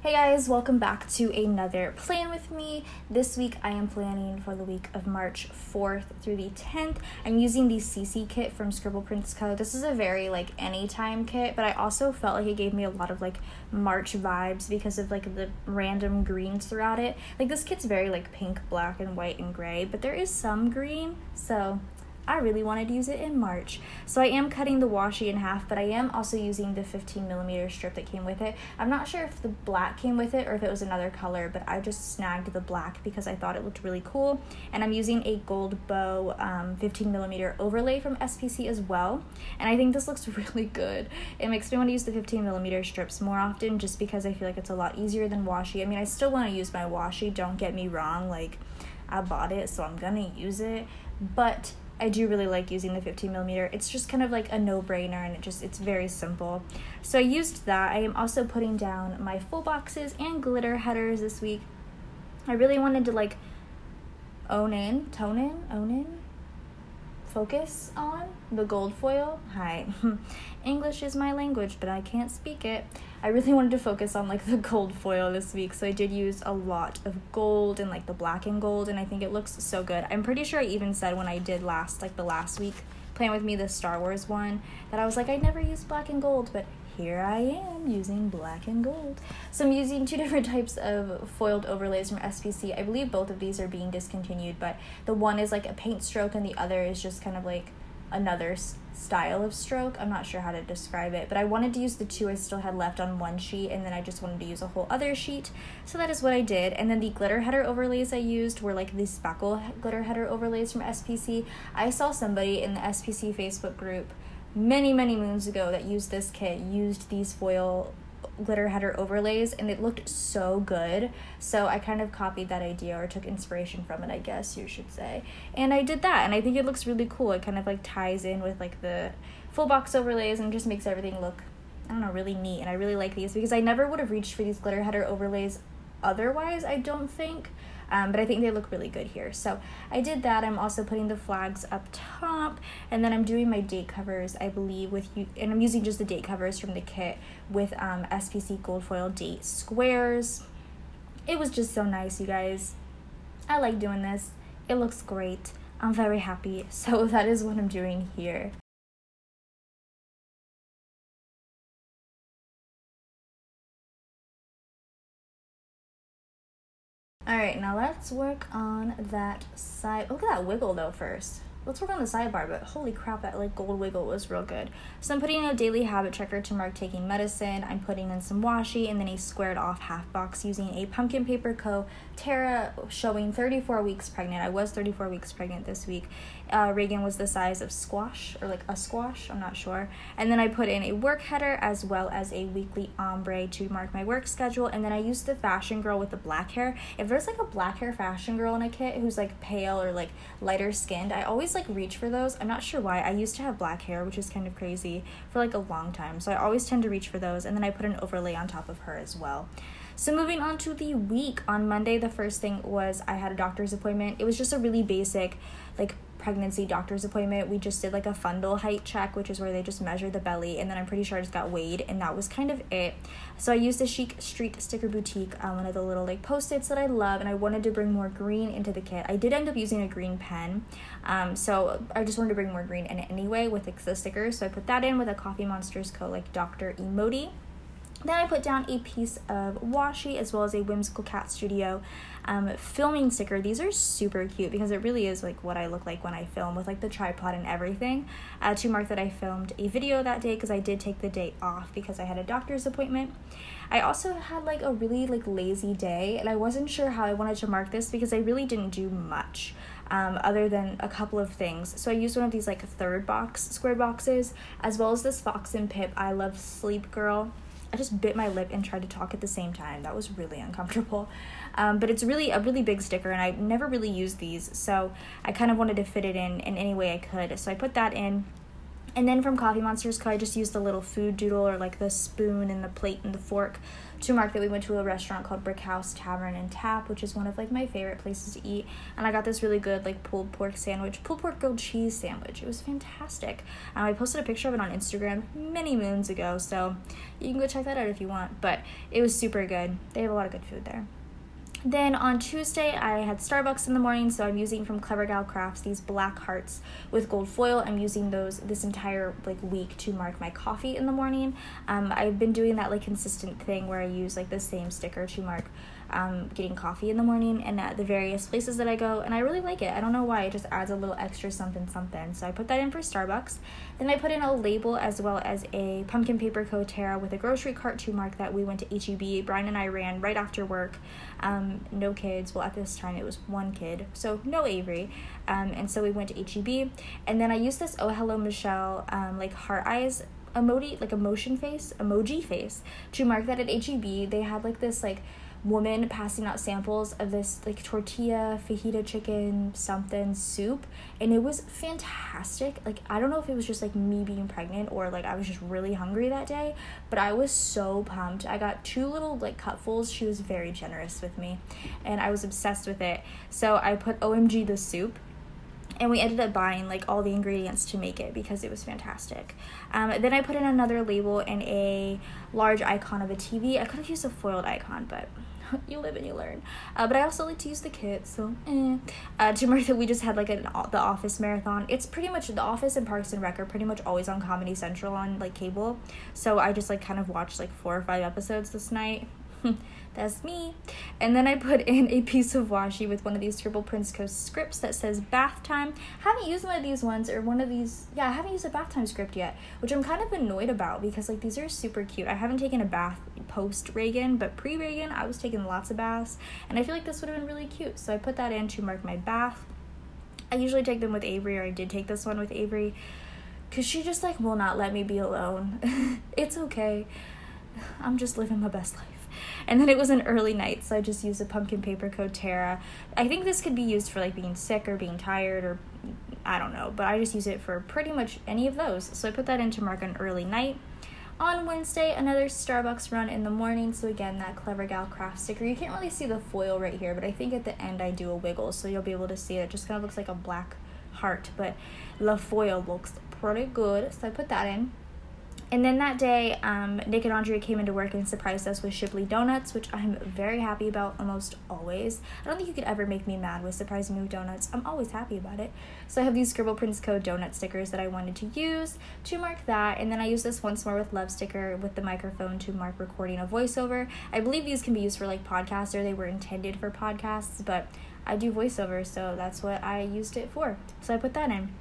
Hey guys, welcome back to another plan with me. This week I am planning for the week of March 4th through the 10th. I'm using the Cece kit from ScribblePrintsCo. This is a very anytime kit, but I also felt like it gave me a lot of March vibes because of the random greens throughout it. This kit's very pink, black, and white and gray, but there is some green, so I really wanted to use it in March. So I am cutting the washi in half, but I am also using the 15mm strip that came with it. I'm not sure if the black came with it or if it was another color, but I just snagged the black because I thought it looked really cool. And I'm using a gold bow 15mm overlay from SPC as well. And I think this looks really good. It makes me want to use the 15mm strips more often just because I feel like it's a lot easier than washi. I mean, I still want to use my washi, don't get me wrong. I bought it, so I'm gonna use it. But I do really like using the 15mm. It's just kind of a no-brainer, and it's very simple. So I used that. I am also putting down my full boxes and glitter headers this week. I really wanted to focus on the gold foil. Hi. English is my language, but I can't speak it. I really wanted to focus on the gold foil this week, so I did use a lot of gold and the black and gold, and I think it looks so good. I'm pretty sure I even said when I did the last week Plan With Me, the Star Wars one, that I was I never used black and gold, but here I am using black and gold. So I'm using two different types of foiled overlays from SPC. I believe both of these are being discontinued, but the one is a paint stroke and the other is just kind of another style of stroke. I'm not sure how to describe it, but I wanted to use the two I still had left on one sheet, and then I just wanted to use a whole other sheet, so that is what I did. And then the glitter header overlays I used were the spackle glitter header overlays from SPC. I saw somebody in the SPC Facebook group many moons ago that used this kit, used these foil glitter header overlays, and it looked so good, so I kind of copied that idea, or took inspiration from it, I guess you should say, and I did that, and I think it looks really cool. It kind of ties in with the full box overlays and just makes everything look, I don't know, really neat. And I really like these because I never would have reached for these glitter header overlays otherwise, I don't think. But I think they look really good here. So I did that. I'm also putting the flags up top, and then I'm doing my date covers, I believe, and I'm using just the date covers from the kit with SPC gold foil date squares. It was just so nice, you guys. I like doing this. It looks great. I'm very happy. So that is what I'm doing here. Alright, now let's work on that side. Look at that wiggle though first. Let's work on the sidebar, but holy crap, that gold wiggle was real good. So I'm putting in a daily habit checker to mark taking medicine. I'm putting in some washi and then a squared off half box using a Pumpkin Paper Co. Tara showing 34 weeks pregnant. I was 34 weeks pregnant this week. Reagan was the size of squash, or a squash, I'm not sure. And then I put in a work header as well as a weekly ombre to mark my work schedule. And then I used the fashion girl with the black hair. If there's a black hair fashion girl in a kit who's pale or lighter skinned, I always reach for those. I'm not sure why. I used to have black hair, which is kind of crazy, for a long time, so I always tend to reach for those. And then I put an overlay on top of her as well. So moving on to the week, on Monday, the first thing was I had a doctor's appointment. It was just a really basic pregnancy doctor's appointment. We just did a fundal height check, which is where they just measure the belly, and then I'm pretty sure I just got weighed, and that was kind of it. So I used the Chic Street Sticker Boutique, one of the little post-its that I love, and I wanted to bring more green into the kit. I did end up using a green pen, so I just wanted to bring more green in it anyway with the stickers, so I put that in with a Coffee Monsters Co. Dr. Emoji. Then I put down a piece of washi as well as a Whimsical Cat Studio filming sticker. These are super cute because it really is what I look like when I film with the tripod and everything, to mark that I filmed a video that day because I did take the day off because I had a doctor's appointment. I also had a really lazy day, and I wasn't sure how I wanted to mark this because I really didn't do much other than a couple of things. So I used one of these third box square boxes, as well as this Fox and Pip I Love Sleep Girl. I just bit my lip and tried to talk at the same time. That was really uncomfortable. But it's really a really big sticker, and I never really used these, so I kind of wanted to fit it in any way I could. So I put that in. And then from CoffeeMonsters.co, I just used the little food doodle, or like the spoon and the plate and the fork, to mark that we went to a restaurant called Brick House Tavern and Tap, which is one of like my favorite places to eat. And I got this really good like pulled pork grilled cheese sandwich. It was fantastic. I posted a picture of it on Instagram many moons ago, so you can go check that out if you want. But it was super good. They have a lot of good food there. Then on Tuesday, I had Starbucks in the morning, so I'm using from Clever Gal Crafts these black hearts with gold foil. I'm using those this entire like week to mark my coffee in the morning. I've been doing that like consistent thing where I use like the same sticker to mark getting coffee in the morning and at the various places that I go, and I really like it. I don't know why, it just adds a little extra something. So I put that in for Starbucks. Then I put in a label as well as a pumpkin paper Coterra with a grocery cart to mark that we went to H-E-B. Brian and I ran right after work. No kids. Well, at this time it was one kid, so no Avery. And so we went to H-E-B, and then I used this Oh Hello Michelle like heart eyes emoji, like emoji face to mark that at H-E-B they had like this like woman passing out samples of this like tortilla fajita chicken something soup, and it was fantastic. Like, I don't know if it was just like me being pregnant or like I was just really hungry that day, but I was so pumped. I got 2 little like cupfuls. She was very generous with me and I was obsessed with it. So I put OMG the soup, and we ended up buying like all the ingredients to make it because it was fantastic. Then I put in another label and a large icon of a TV. I could have used a foiled icon, but you live and you learn. But I also like to use the kit, so to mark that we just had like the Office marathon. It's pretty much The Office and Parks and Rec are pretty much always on Comedy Central on like cable, so I just like kind of watched like 4 or 5 episodes this night. That's me. And then I put in a piece of washi with one of these ScribblePrintsCo scripts that says bath time. I haven't used one of these ones, or one of these, I haven't used a bath time script yet, which I'm kind of annoyed about because like these are super cute. I haven't taken a bath post Reagan, but pre Reagan I was taking lots of baths, and I feel like this would have been really cute, so I put that in to mark my bath. I usually take them with Avery, or I did take this one with Avery because she just like will not let me be alone. It's okay, I'm just living my best life. And then it was an early night, so I just used a pumpkin paper Coterra. I think this could be used for like being sick or being tired, or I don't know, but I just use it for pretty much any of those. So I put that in to mark an early night. On Wednesday, another Starbucks run in the morning. So again, that Clever Gal Craft sticker. You can't really see the foil right here, but I think at the end I do a wiggle, so you'll be able to see it. It just kind of looks like a black heart, but the foil looks pretty good. So I put that in. And then that day, Nick and Andrea came into work and surprised us with Shipley donuts, which I'm very happy about almost always. I don't think you could ever make me mad with surprising me with donuts. I'm always happy about it. So I have these ScribblePrintsCo donut stickers that I wanted to use to mark that. And then I use this Once More with Love sticker with the microphone to mark recording a voiceover. I believe these can be used for like podcasts, or they were intended for podcasts, but I do voiceover, so that's what I used it for. So I put that in.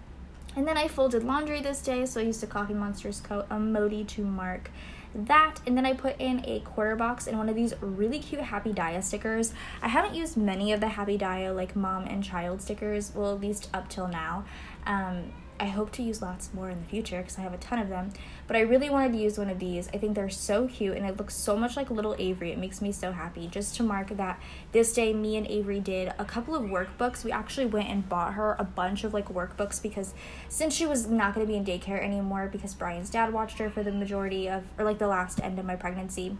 And then I folded laundry this day, so I used a CoffeeMonsters.co emoji to mark that. And then I put in a quarter box and one of these really cute Happy Dia stickers. I haven't used many of the Happy Dia like mom and child stickers, well, at least up till now. I hope to use lots more in the future because I have a ton of them, but I really wanted to use one of these. I think they're so cute and it looks so much like little Avery. It makes me so happy just to mark that this day me and Avery did a couple of workbooks. We actually went and bought her a bunch of like workbooks because since she was not going to be in daycare anymore because Brian's dad watched her for the majority of, or like the last end of my pregnancy,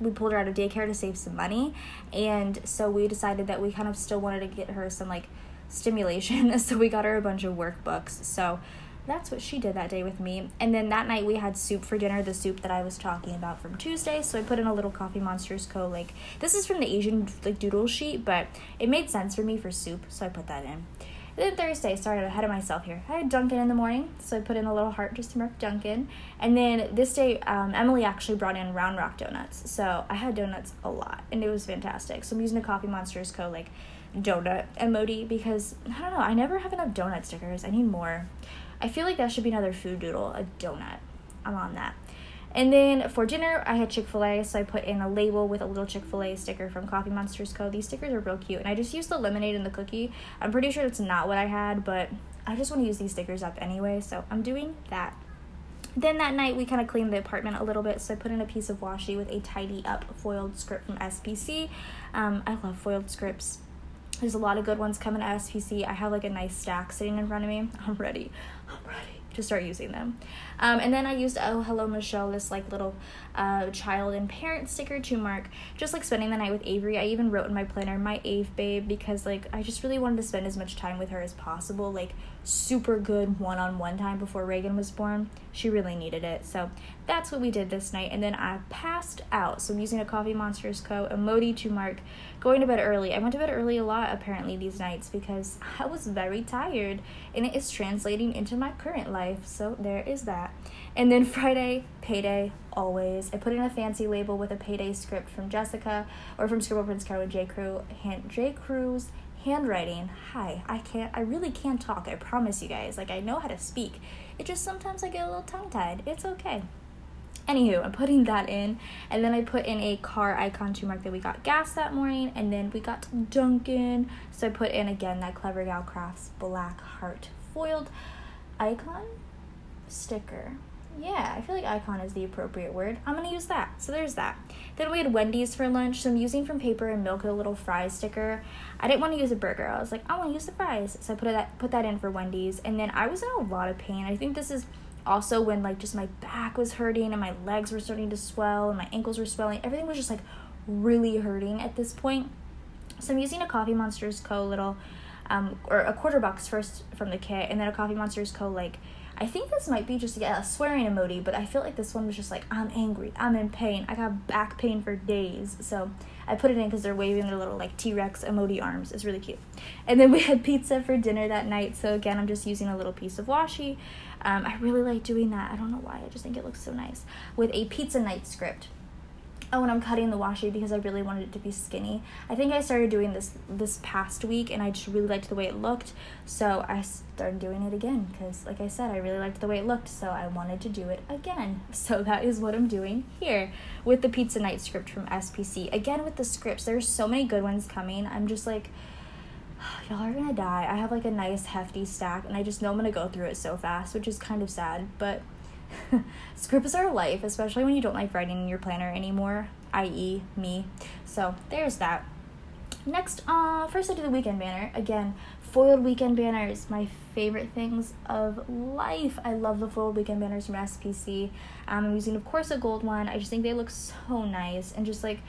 we pulled her out of daycare to save some money, and so we decided that we kind of still wanted to get her some like stimulation, so we got her a bunch of workbooks. So that's what she did that day with me. And then that night we had soup for dinner, the soup that I was talking about from Tuesday. So I put in a little CoffeeMonsters.co, like this is from the Asian like doodle sheet, but it made sense for me for soup, so I put that in. And then Thursday, sorry, ahead of myself here, I had Dunkin' in the morning, so I put in a little heart just to mark Dunkin'. And then this day, Emily actually brought in Round Rock donuts, so I had donuts a lot, and it was fantastic. So I'm using a CoffeeMonsters.co like donut emoji because I don't know, I never have enough donut stickers. I need more. I feel like that should be another food doodle, a donut. I'm on that. And then for dinner I had Chick-fil-A, so I put in a label with a little Chick-fil-A sticker from CoffeeMonsters.co. These stickers are real cute, and I just used the lemonade and the cookie. I'm pretty sure that's not what I had, but I just want to use these stickers up anyway, so I'm doing that. Then that night we kind of cleaned the apartment a little bit, so I put in a piece of washi with a tidy up foiled script from SPC. I love foiled scripts. There's a lot of good ones coming at SPC. I have like a nice stack sitting in front of me. I'm ready. to start using them. And then I used Oh Hello Michelle, this like little child and parent sticker to mark just like spending the night with Avery. I even wrote in my planner, my Ave babe, because like I just really wanted to spend as much time with her as possible, like super good one-on-one time before Reagan was born. She really needed it. So that's what we did this night. And then I passed out. So I'm using a Coffee Monsters Co. emoji to mark going to bed early. I went to bed early a lot apparently these nights because I was very tired, and it is translating into my current life. So there is that. And then Friday, Payday, always. I put in a fancy label with a Payday script from Jessica, or from ScribblePrintsCo and J. Crew's handwriting. Hi, I really can't talk, I promise you guys. Like, I know how to speak. It just sometimes I get a little tongue-tied. It's okay. Anywho, I'm putting that in, and then I put in a car icon to mark that we got gas that morning, and then we got Dunkin'. So I put in, again, that Clever Gal Crafts black heart foiled icon sticker. Yeah, I feel like icon is the appropriate word. I'm going to use that. So there's that. Then we had Wendy's for lunch. So I'm using From Paper and Milk a little fries sticker. I didn't want to use a burger. I was like, I want to use the fries. So I put that in for Wendy's. And then I was in a lot of pain. I think this is also when like just my back was hurting and my legs were starting to swell and my ankles were swelling. Everything was just like really hurting at this point. So I'm using a Coffee Monsters Co. little, or a $quarter first from the kit, and then a Coffee Monsters Co. like, I think this might be just a swearing emoji, but I feel like this one was just like, I'm angry, I'm in pain, I got back pain for days. So I put it in because they're waving their little like T-Rex emoji arms. It's really cute. And then we had pizza for dinner that night. So again, I'm just using a little piece of washi. I really like doing that. I don't know why. I just think it looks so nice. With a pizza night script. Oh, and I'm cutting the washi because I really wanted it to be skinny. I think I started doing this past week, and I just really liked the way it looked. So I started doing it again because, like I said, I really liked the way it looked. So I wanted to do it again. So that is what I'm doing here with the pizza night script from SPC. Again, with the scripts, there's so many good ones coming. I'm just like, y'all are gonna die. I have like a nice hefty stack, and I just know I'm gonna go through it so fast, which is kind of sad, but scripts are life, especially when you don't like writing in your planner anymore, i.e. me. So there's that. Next, first I do the weekend banner. Again, foiled weekend banners, my favorite things of life. I love the foiled weekend banners from SPC. I'm using, of course, a gold one. I just think they look so nice, and just like,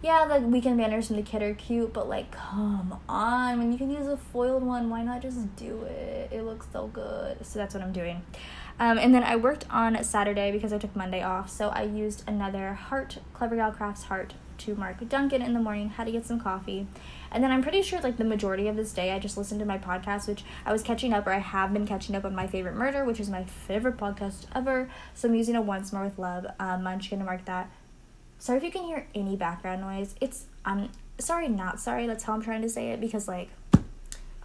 yeah, the weekend banners from the kit are cute, but like, come on, when you can use a foiled one, why not just do it? It looks so good. So that's what I'm doing. And then I worked on Saturday because I took Monday off, so I used another heart, Clever Gal Crafts heart, to mark Dunkin' in the morning, had to get some coffee. And then I'm pretty sure like the majority of this day I just listened to my podcast, which I was catching up, or I have been catching up on My Favorite Murder, which is my favorite podcast ever. So I'm using a Once More with Love. I'm just gonna mark that. Sorry if you can hear any background noise. Sorry, not sorry. That's how I'm trying to say it, because like,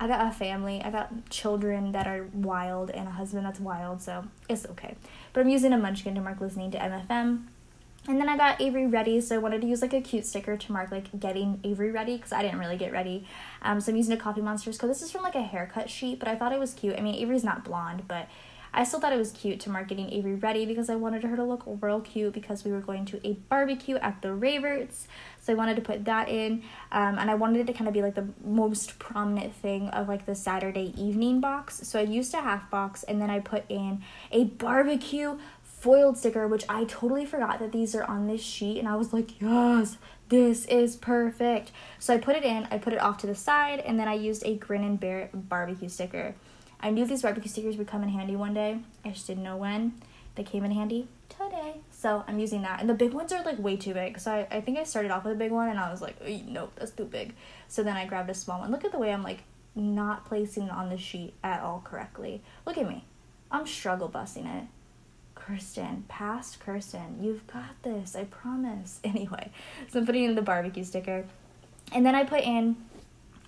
I got a family, I got children that are wild and a husband that's wild, so it's okay. But I'm using a munchkin to mark listening to MFM. And then I got Avery ready, so I wanted to use like a cute sticker to mark like getting Avery ready, because I didn't really get ready. So I'm using a Coffee Monsters Co. This is from like a haircut sheet, but I thought it was cute. I mean, Avery's not blonde, but I still thought it was cute to mark getting Avery ready because I wanted her to look real cute because we were going to a barbecue at the Raverts. So I wanted to put that in, and I wanted it to kind of be like the most prominent thing of like the Saturday evening box. So I used a half box, and then I put in a barbecue foiled sticker, which I totally forgot that these are on this sheet, and I was like, yes, this is perfect. So I put it in, I put it off to the side, and then I used a Grin and Bear it barbecue sticker. I knew these barbecue stickers would come in handy one day. I just didn't know when. They came in handy today. So I'm using that. And the big ones are like way too big. So I think I started off with a big one, and I was like, no, that's too big. So then I grabbed a small one. Look at the way I'm like not placing it on the sheet at all correctly. Look at me. I'm struggle busting it. Kirsten, past Kirsten, you've got this, I promise. Anyway, so I'm putting in the barbecue sticker. And then I put in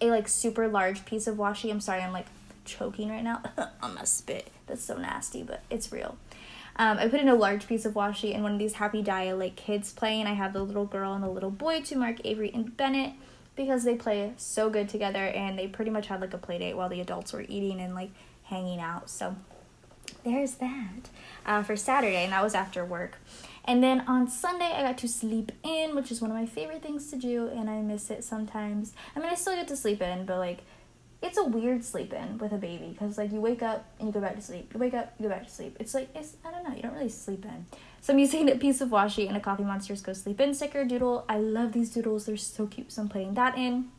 a like super large piece of washi. I'm sorry, I'm like choking right now on my spit. That's so nasty, but it's real. I put in a large piece of washi in one of these Happy Dia like kids playing. I have the little girl and the little boy to mark Avery and Bennett because they play so good together, and they pretty much had like a play date while the adults were eating and like hanging out. So there's that for Saturday, and that was after work. And then on Sunday I got to sleep in, which is one of my favorite things to do, and I miss it sometimes. I mean, I still get to sleep in, but like it's a weird sleep in with a baby, because like you wake up and you go back to sleep, you wake up, you go back to sleep. It's like, I don't know, you don't really sleep in. So I'm using a piece of washi and a Coffee Monster's Go Sleep In sticker doodle. I love these doodles, they're so cute, so I'm putting that in.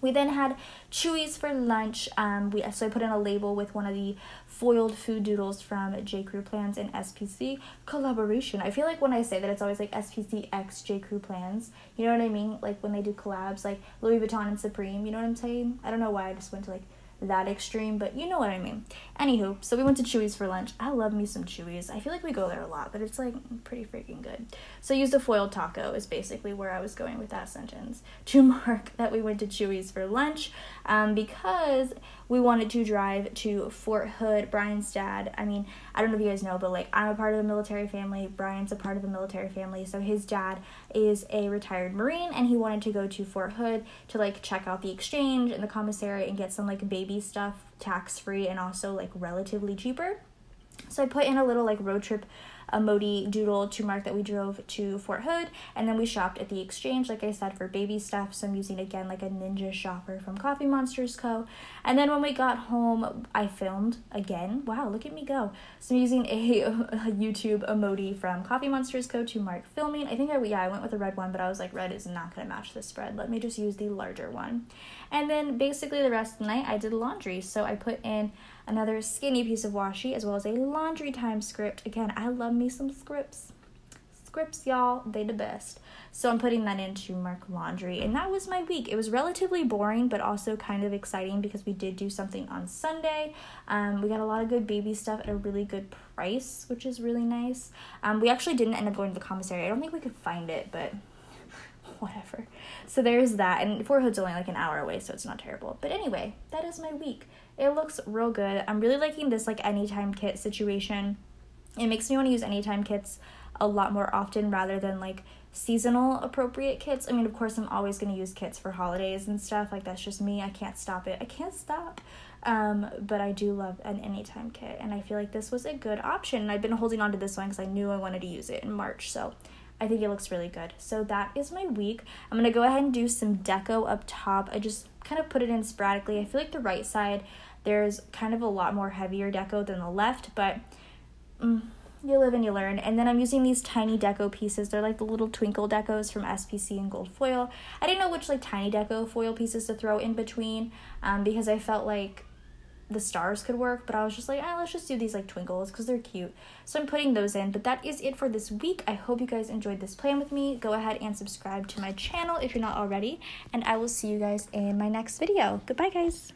We then had Chewies for lunch. So I put in a label with one of the foiled food doodles from J. Crew Plans and SPC collaboration. I feel like when I say that, it's always like SPC X J. Crew Plans. You know what I mean? Like when they do collabs, like Louis Vuitton and Supreme. You know what I'm saying? I don't know why I just went to like that extreme, but you know what I mean. Anywho, so we went to Chewies for lunch. I love me some Chewies. I feel like we go there a lot, but it's like pretty freaking good. So I used a foiled taco is basically where I was going with that sentence, to mark that we went to Chewies for lunch, because we wanted to drive to Fort Hood. Brian's dad, I mean, I don't know if you guys know, but like I'm a part of a military family. Brian's a part of a military family. So his dad is a retired Marine, and he wanted to go to Fort Hood to like check out the exchange and the commissary and get some like baby stuff tax-free and also like relatively cheaper. So I put in a little like road trip emoji doodle to mark that we drove to Fort Hood, and then we shopped at the exchange, like I said, for baby stuff. So I'm using again like a ninja shopper from Coffee Monsters Co. And then when we got home, I filmed again. Wow, look at me go. So I'm using a YouTube emoji from Coffee Monsters Co. to mark filming. I think I went with the red one, but I was like, red is not going to match the spread. Let me just use the larger one. And then basically the rest of the night I did laundry. So I put in another skinny piece of washi as well as a laundry time script. Again, I love me some scripts. Scripts, y'all, they the best. So I'm putting that in to mark laundry. And that was my week. It was relatively boring, but also kind of exciting because we did do something on Sunday. We got a lot of good baby stuff at a really good price, which is really nice. We actually didn't end up going to the commissary. I don't think we could find it, but whatever. So there's that. And Fort Hood's only like an hour away, so it's not terrible. But anyway, that is my week. It looks real good. I'm really liking this like anytime kit situation. It makes me want to use anytime kits a lot more often rather than like seasonal appropriate kits. I mean, of course, I'm always going to use kits for holidays and stuff. Like, that's just me. I can't stop it. I can't stop. But I do love an anytime kit, and I feel like this was a good option. And I've been holding on to this one because I knew I wanted to use it in March, so I think it looks really good. So that is my week. I'm going to go ahead and do some deco up top. I just kind of put it in sporadically. I feel like the right side, there's kind of a lot more heavier deco than the left, but you live and you learn. And then I'm using these tiny deco pieces. They're like the little twinkle decos from SPC and Gold Foil. I didn't know which like tiny deco foil pieces to throw in between because I felt like the stars could work, but I was just like, let's just do these like twinkles because they're cute. So I'm putting those in, but that is it for this week. I hope you guys enjoyed this plan with me. Go ahead and subscribe to my channel if you're not already, and I will see you guys in my next video. Goodbye, guys.